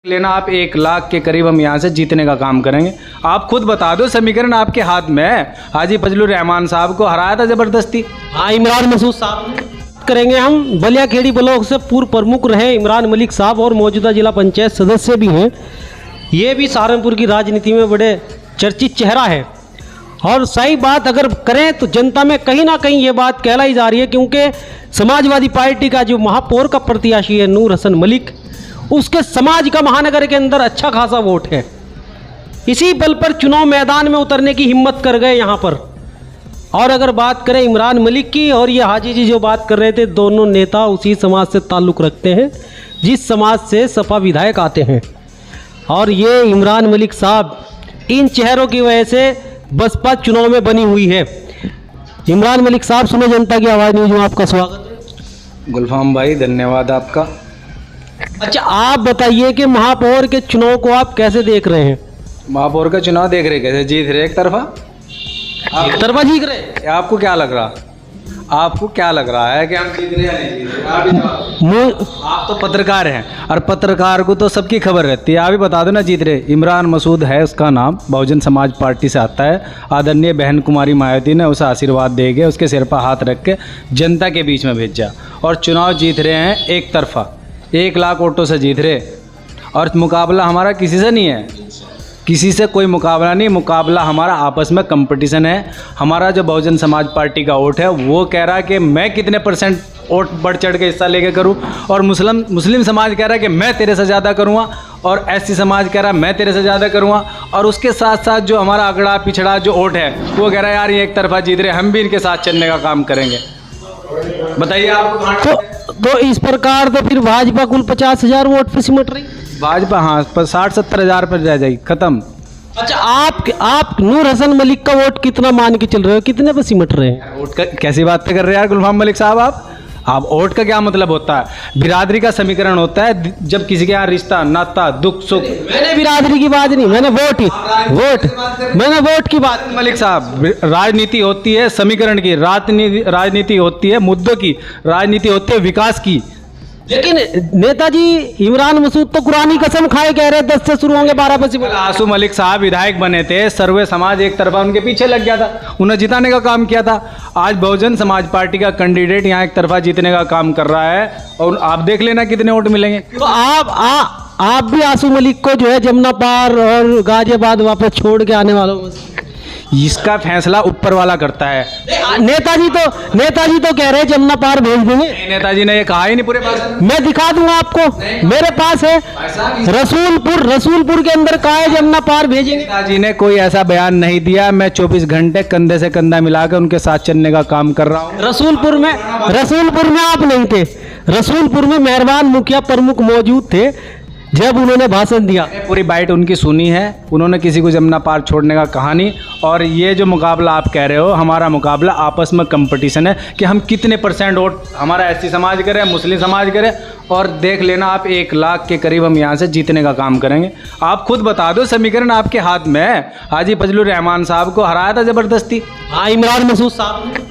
लेना आप 1 लाख के करीब हम यहाँ से जीतने का काम करेंगे। आप खुद बता दो, समीकरण आपके हाथ में है। हाजी फजलुर रहमान साहब को हराया था जबरदस्ती। हाँ, इमरान मसूद साहब करेंगे। हम बलियाखेड़ी ब्लॉक से पूर्व प्रमुख रहे इमरान मलिक साहब और मौजूदा जिला पंचायत सदस्य भी हैं। ये भी सहारनपुर की राजनीति में बड़े चर्चित चेहरा है और सही बात अगर करें तो जनता में कहीं ना कहीं ये बात कहलाई जा रही है, क्योंकि समाजवादी पार्टी का जो महापौर का प्रत्याशी है नूर हसन मलिक, उसके समाज का महानगर के अंदर अच्छा खासा वोट है। इसी बल पर चुनाव मैदान में उतरने की हिम्मत कर गए यहाँ पर। और अगर बात करें इमरान मलिक की और ये हाजी जी जो बात कर रहे थे, दोनों नेता उसी समाज से ताल्लुक़ रखते हैं जिस समाज से सपा विधायक आते हैं। और ये इमरान मलिक साहब इन चेहरों की वजह से बसपा चुनाव में बनी हुई है। इमरान मलिक साहब, सुनो जनता की आवाज़ न्यूज़ में आपका स्वागत है। गुलफाम भाई, धन्यवाद आपका। अच्छा, आप बताइए कि महापौर के चुनाव को आप कैसे देख रहे हैं? महापौर का चुनाव देख रहे कैसे जीत रहे? एक तरफा जीत रहे। आपको क्या लग रहा है कि हम जीत रहे या नहीं जीत रहे? आप तो पत्रकार हैं और पत्रकार को तो सबकी खबर रहती है। आप ही बता दो ना जीत रहे। इमरान मसूद है उसका नाम, बहुजन समाज पार्टी से आता है। आदरणीय बहन कुमारी मायावती ने उसे आशीर्वाद दे के उसके सिर पर हाथ रख के जनता के बीच में भेजा और चुनाव जीत रहे हैं एक तरफा। 1 लाख वोटों से जीत रहे और मुकाबला हमारा किसी से नहीं है, किसी से कोई मुकाबला नहीं। मुकाबला हमारा आपस में कंपटीशन है। हमारा जो बहुजन समाज पार्टी का वोट है वो कह रहा है कि मैं कितने % वोट बढ़ चढ़ के हिस्सा लेके करूं, और मुस्लिम समाज कह रहा है कि मैं तेरे से ज़्यादा करूँगा, और SC समाज कह रहा है मैं तेरे से ज़्यादा करूँगा। और उसके साथ साथ जो हमारा अगड़ा पिछड़ा जो वोट है वो कह रहा है यार ये एक तरफा जीत रहे, हम भी इनके साथ चलने का काम करेंगे। बताइए आपको। तो इस प्रकार तो फिर भाजपा कुल 50,000 वोट पर सिमट रही। भाजपा हाँ 60-70 हज़ार पर रह जाएगी, खत्म। अच्छा, आप नूर हसन मलिक का वोट कितना मान के चल रहे हो, कितने पे सिमट रहे हैं? वोट का कैसी बात कर रहे हैं यार गुलफाम मलिक साहब? आप वोट का क्या मतलब होता है? बिरादरी का समीकरण होता है जब किसी के यहाँ रिश्ता नाता दुख सुख। मैंने बिरादरी की बात नहीं, मैंने वोट की बात। मलिक साहब, राजनीति होती है समीकरण की, राजनीति होती है मुद्दों की, राजनीति होती है विकास की। लेकिन नेताजी इमरान मसूद तो कुरानी कसम खाए कह रहे 10 से शुरू होंगे 12 पे। आसू मलिक साहब विधायक बने थे, सर्वे समाज एक तरफा उनके पीछे लग गया था, उन्हें जिताने का काम किया था। आज बहुजन समाज पार्टी का कैंडिडेट यहाँ एक तरफा जीतने का काम कर रहा है और आप देख लेना कितने वोट मिलेंगे। तो आप भी आसू मलिक को जो है जमुना पार और गाजियाबाद वापस छोड़ के आने वालों में इसका फैसला ऊपर वाला करता है। नेताजी तो कह रहे हैं जमुना पार भेज देंगे। नेताजी ने ये कहा ही नहीं पूरे पास। मैं दिखा दूंगा आपको, मेरे पास है। रसूलपुर के अंदर कहा है जमुना पार भेजेंगे। नेताजी ने कोई ऐसा बयान नहीं दिया। मैं 24 घंटे कंधे से कंधा मिलाकर उनके साथ चलने का काम कर रहा हूँ। रसूलपुर में आप नहीं थे। रसूलपुर में मेहरबान मुखिया प्रमुख मौजूद थे जब उन्होंने भाषण दिया। पूरी बाइट उनकी सुनी है। उन्होंने किसी को जमुना पार छोड़ने का कहा नहीं। और ये जो मुकाबला आप कह रहे हो, हमारा मुकाबला आपस में कंपटीशन है कि हम कितने % वोट हमारा SC समाज करे, मुस्लिम समाज करे। और देख लेना आप 1 लाख के करीब हम यहाँ से जीतने का काम करेंगे। आप खुद बता दो, समीकरण आपके हाथ में है। हाजी फजलुर रहमान साहब को हराया था जबरदस्ती। हाँ, इमरान मसूद साहब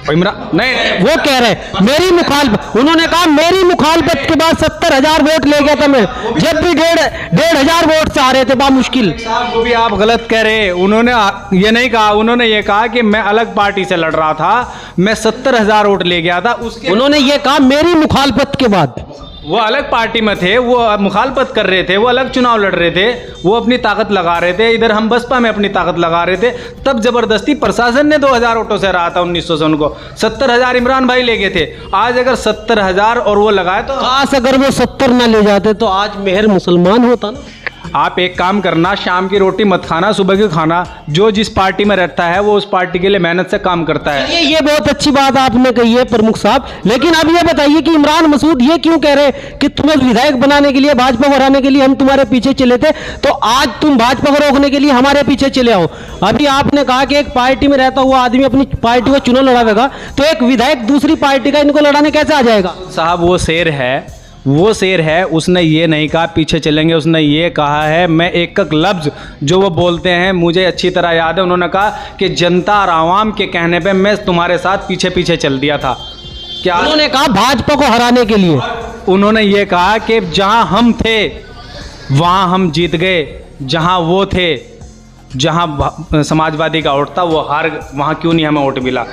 नहीं, वो कह रहे मेरी मुखालफत, उन्होंने कहा मेरी मुखालफत के बाद 70,000 वोट ले गया था मैं, जब भी 1,500 वोट से आ रहे थे बामुश्किल। वो भी आप गलत कह रहे। उन्होंने ये नहीं कहा, उन्होंने ये कहा कि मैं अलग पार्टी से लड़ रहा था, मैं 70,000 वोट ले गया था। उन्होंने ये कहा मेरी मुखालफत के बाद। वो अलग पार्टी में थे, वो मुखालफत कर रहे थे, वो अलग चुनाव लड़ रहे थे, वो अपनी ताकत लगा रहे थे। इधर हम बसपा में अपनी ताकत लगा रहे थे। तब जबरदस्ती प्रशासन ने 2,000 वोटों से रहा था 1900 से उनको। 70,000 इमरान भाई ले गए थे। आज अगर 70,000 और वो लगाए तो काश अगर वो 70 ना ले जाते तो आज मेहर मुसलमान होता ना। आप एक काम करना, शाम की रोटी मत खाना, सुबह की खाना। जो जिस पार्टी में रहता है वो उस पार्टी के लिए मेहनत से काम करता है। ये बहुत अच्छी बात आपने कही है प्रमुख साहब। लेकिन अब ये बताइए कि इमरान मसूद ये क्यों कह रहे कि तुम्हें विधायक बनाने के लिए, भाजपा को हराने के लिए हम तुम्हारे पीछे चले थे, तो आज तुम भाजपा को रोकने के लिए हमारे पीछे चले आओ। अभी आपने कहा कि एक पार्टी में रहता हुआ आदमी अपनी पार्टी को चुनाव लड़ावेगा, तो एक विधायक दूसरी पार्टी का इनको लड़ाने कैसे आ जाएगा? साहब वो शेर है, उसने ये नहीं कहा पीछे चलेंगे। उसने ये कहा है, मैं एक लफ्ज़ जो वो बोलते हैं मुझे अच्छी तरह याद है। उन्होंने कहा कि जनता और आवाम के कहने पे मैं तुम्हारे साथ पीछे पीछे चल दिया था। क्या उन्होंने कहा? भाजपा को हराने के लिए। उन्होंने ये कहा कि जहां हम थे वहाँ हम जीत गए, जहाँ वो थे, जहाँ समाजवादी का वोट था वो हार, वहाँ क्यों नहीं हमें वोट मिला?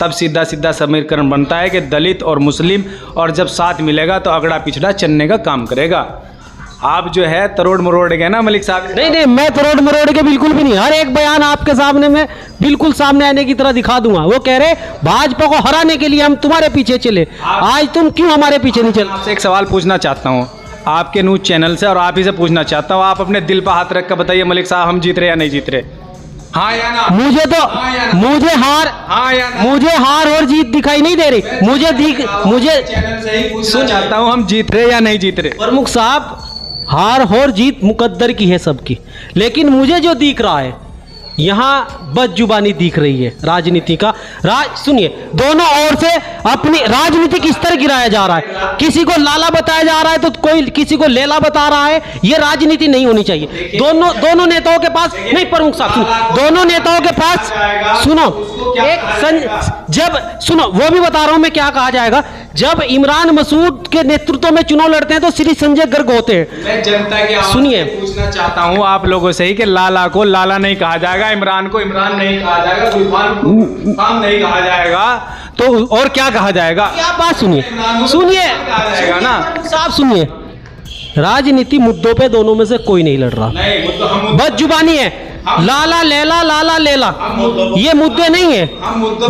तब सीधा सीधा समीकरण बनता है कि दलित और मुस्लिम और जब साथ मिलेगा तो अगड़ा पिछड़ा चलने का काम करेगा। आप जो है तरोड़ मरोड़ गए ना मलिक साहब। नहीं नहीं, मैं तरोड़ मरोड़ के बिल्कुल भी नहीं, हर एक बयान आपके सामने में बिल्कुल सामने आने की तरह दिखा दूंगा। वो कह रहे भाजपा को हराने के लिए हम तुम्हारे पीछे चले, आज तुम क्यों हमारे पीछे नहीं चले? आपसे एक सवाल पूछना चाहता हूँ आपके न्यूज़ चैनल से, और आप ही से पूछना चाहता हूँ, आप अपने दिल पर हाथ रख कर बताइए मलिक साहब, हम जीत रहे या नहीं जीत रहे? हाँ या ना? मुझे तो हाँ या ना? मुझे हार और जीत दिखाई नहीं दे रही। मुझे चैनल से ही पूछना चाहता हूँ, हम जीत रहे या नहीं जीत रहे? प्रमुख साहब, हार और जीत मुकद्दर की है सबकी, लेकिन मुझे जो दिख रहा है यहाँ बदजुबानी दिख रही है राजनीति का। सुनिए, दोनों ओर से अपनी राजनीतिक स्तर गिराया जा रहा है। किसी को लाला बताया जा रहा है तो कोई किसी को लेला बता रहा है। ये राजनीति नहीं होनी चाहिए। दोनों नेताओं के पास नहीं, प्रमुख साहब सुनो, दोनों नेताओं के पास सुनो, सुनो वो भी बता रहा हूं मैं क्या कहा जाएगा। जब इमरान मसूद के नेतृत्व में चुनाव लड़ते हैं तो श्री संजय गर्ग होते हैं। मैं जनता की सुनिए, पूछना चाहता हूं आप लोगों से ही कि लाला को लाला नहीं कहा जाएगा, इमरान को इमरान नहीं कहा जाएगा, गुलफान को गुलफान नहीं कहा जाएगा, तो और क्या कहा जाएगा? आप बात सुनिए ना साहब, सुनिए, राजनीति मुद्दों पे दोनों में से कोई नहीं लड़ रहा, बदजुबानी है। लाला लेला लाला लेला, ये मुद्दे नहीं है,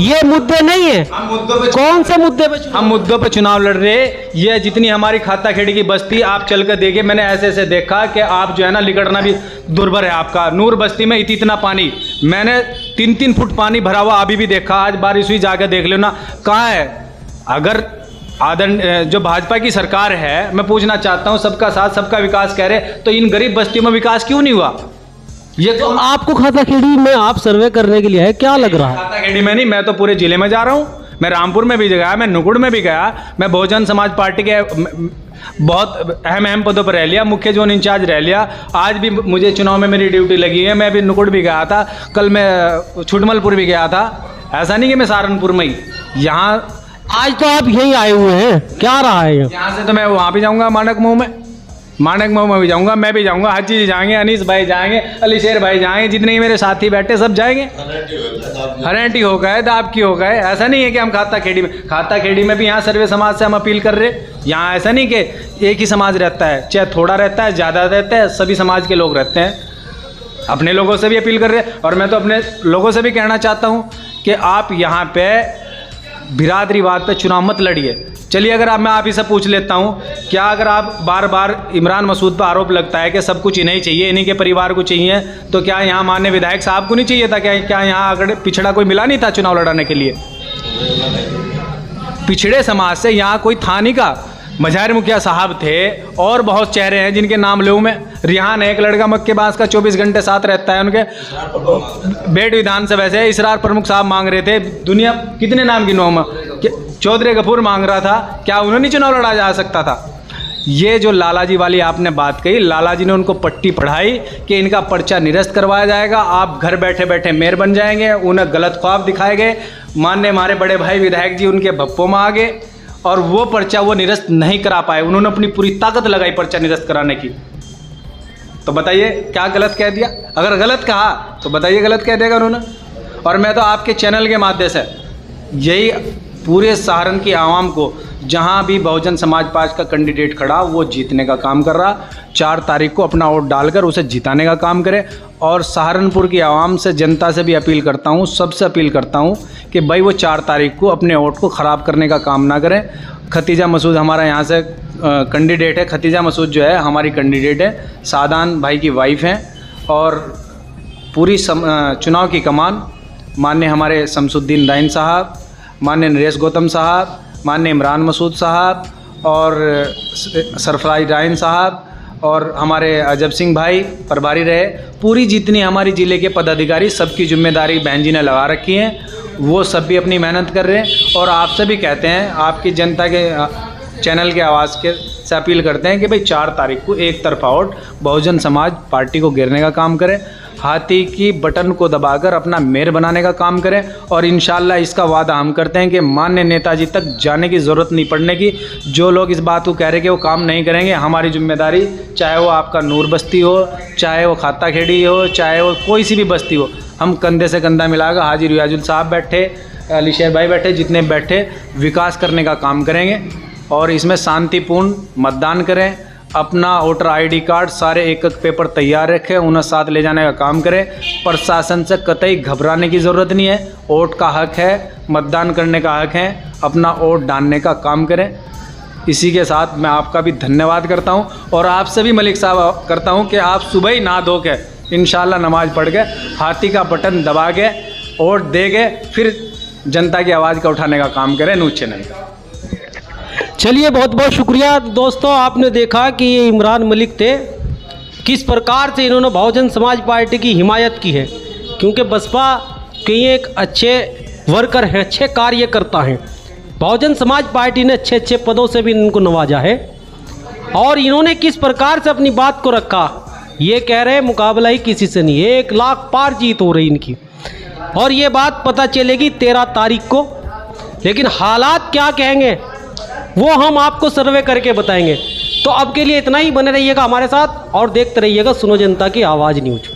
ये मुद्दे नहीं है। कौन से मुद्दे पे? हम मुद्दों पे चुनाव लड़ रहे। ये जितनी हमारी खाता खेड़ी की बस्ती, आप चल कर देखिए, मैंने ऐसे ऐसे देखा कि आप जो है ना लिकड़ना भी दुर्भर है आपका। नूर बस्ती में इतना पानी, मैंने 3-3 फुट पानी भरा हुआ अभी भी देखा। आज बारिश हुई, जाकर देख लो ना कहाँ है। अगर जो भाजपा की सरकार है, मैं पूछना चाहता हूँ, सबका साथ सबका विकास कह रहे, तो इन गरीब बस्तियों में विकास क्यों नहीं हुआ? ये तो आपको खाता खेड़ी में आप सर्वे करने के लिए है, क्या लग रहा है? खाता खेड़ी में नहीं, मैं तो पूरे जिले में जा रहा हूँ। मैं रामपुर में भी गया, मैं नुकुड़ में भी गया, मैं बहुजन समाज पार्टी के बहुत अहम पदों पर रह लिया, मुख्य जोन इंचार्ज रह लिया। आज भी मुझे चुनाव में मेरी ड्यूटी लगी है, मैं भी नुकुड़ भी गया था, कल मैं छुटमलपुर भी गया था। ऐसा नहीं कि मैं सहारनपुर में ही। यहाँ आज तो आप यहीं आए हुए हैं, क्या रहा है? यहाँ से तो मैं वहाँ भी जाऊँगा, मानक मुँह में भी जाऊँगा, मैं भी जाऊँगा, हर चीज़ जाएंगे, अनीस भाई जाएंगे, अलीशेर भाई जाएंगे, जितने मेरे साथी बैठे सब जाएंगे। हरेंटी हो गए, दाबकी हो गए। ऐसा नहीं है कि हम खाता खेड़ी में भी यहाँ सर्वे समाज से हम अपील कर रहे। यहाँ ऐसा नहीं कि एक ही समाज रहता है, चाहे थोड़ा रहता है ज़्यादा रहता है, सभी समाज के लोग रहते हैं। अपने लोगों से भी अपील कर रहे, और मैं तो अपने लोगों से भी कहना चाहता हूँ कि आप यहाँ पे बिरादरीवाद पे चुनाव मत लड़िए। चलिए, अगर मैं आप ही से पूछ लेता हूँ, क्या अगर आप बार बार इमरान मसूद पर आरोप लगता है कि सब कुछ इन्हें चाहिए, इन्हीं के परिवार को चाहिए, तो क्या यहाँ माननीय विधायक साहब को नहीं चाहिए था? क्या यहाँ अगर पिछड़ा कोई मिला नहीं था चुनाव लड़ाने के लिए? पिछड़े समाज से यहाँ कोई था नहीं का। मजहर मुखिया साहब थे, और बहुत चेहरे हैं जिनके नाम लूँ मैं। रिहान है एक लड़का मक्केबाज का, 24 घंटे साथ रहता है उनके। बेट विधानसभा से इसरार प्रमुख साहब मांग रहे थे, दुनिया कितने नाम गिनो हम, चौधरी गफूर मांग रहा था, क्या उन्होंने चुनाव लड़ा जा सकता था? ये जो लाला जी वाली आपने बात कही, लाला जी ने उनको पट्टी पढ़ाई कि इनका पर्चा निरस्त करवाया जाएगा, आप घर बैठे बैठे मेयर बन जाएंगे। उन्हें गलत ख्वाब दिखाए गए, मानने हमारे बड़े भाई विधायक जी उनके भप्पों में आ गए, और वो पर्चा वो निरस्त नहीं करा पाए। उन्होंने अपनी पूरी ताकत लगाई पर्चा निरस्त कराने की। तो बताइए क्या गलत कह दिया? अगर गलत कहा तो बताइए गलत कह देगा उन्होंने। और मैं तो आपके चैनल के माध्यम से यही पूरे सहारन की आवाम को, जहां भी बहुजन समाज पार्टी का कैंडिडेट खड़ा वो जीतने का काम कर रहा, 4 तारीख को अपना वोट डालकर उसे जिताने का काम करे। और सहारनपुर की आवाम से, जनता से भी अपील करता हूं, सबसे अपील करता हूं कि भाई वो 4 तारीख को अपने वोट को ख़राब करने का काम ना करें। खतीजा मसूद हमारा यहाँ से कैंडिडेट है। खतीजा मसूद जो है हमारी कैंडिडेट है, सादान भाई की वाइफ हैं, और पूरी चुनाव की कमान माननीय हमारे शमसुद्दीन दाइन साहब, माननीय नरेश गौतम साहब, माननीय इमरान मसूद साहब, और सरफराज दाइन साहब, और हमारे अजब सिंह भाई प्रभारी रहे। पूरी जितनी हमारी ज़िले के पदाधिकारी, सबकी जिम्मेदारी बहन जी ने लगा रखी है। वो सब भी अपनी मेहनत कर रहे हैं, और आपसे भी कहते हैं, आपकी जनता के चैनल के आवाज़ के से अपील करते हैं कि भाई 4 तारीख को एक तरफा वोट बहुजन समाज पार्टी को गिरने का काम करें, हाथी की बटन को दबाकर अपना मेयर बनाने का काम करें और इंशाल्लाह इसका वादा हम करते हैं कि माननीय नेताजी तक जाने की ज़रूरत नहीं पड़ने की। जो लोग इस बात को कह रहे हैं कि वो काम नहीं करेंगे, हमारी जिम्मेदारी, चाहे वो आपका नूर बस्ती हो, चाहे वो खाता खेड़ी हो, चाहे वो कोई सी भी बस्ती हो, हम कंधे से कंधा मिलाकर हाजी रियाजुल साहब बैठे, अली शेर भाई बैठे, जितने बैठे, विकास करने का काम करेंगे और इसमें शांतिपूर्ण मतदान करें। अपना वोटर आईडी कार्ड सारे एक पेपर तैयार रखें, उन्हें साथ ले जाने का काम करें। प्रशासन से कतई घबराने की ज़रूरत नहीं है, वोट का हक है, मतदान करने का हक है, अपना वोट डालने का काम करें। इसी के साथ मैं आपका भी धन्यवाद करता हूं और आपसे भी मलिक साहब करता हूं कि आप सुबह ही नहा धो के इंशाल्लाह नमाज पढ़ के हाथी का बटन दबा के वोट दे के फिर जनता की आवाज़ का उठाने का काम करें न्यूज़ चैनल का। चलिए, बहुत बहुत शुक्रिया दोस्तों। आपने देखा कि ये इमरान मलिक थे, किस प्रकार से इन्होंने बहुजन समाज पार्टी की हिमायत की है, क्योंकि बसपा के ये एक अच्छे वर्कर हैं, अच्छे कार्यकर्ता हैं। बहुजन समाज पार्टी ने अच्छे अच्छे पदों से भी इनको नवाजा है और इन्होंने किस प्रकार से अपनी बात को रखा, ये कह रहे मुकाबला ही किसी से नहीं, 1 लाख पार जीत हो रही इनकी और ये बात पता चलेगी 13 तारीख को। लेकिन हालात क्या कहेंगे वो हम आपको सर्वे करके बताएंगे। तो अब के लिए इतना ही, बने रहिएगा हमारे साथ और देखते रहिएगा सुनो जनता की आवाज़ न्यूज़।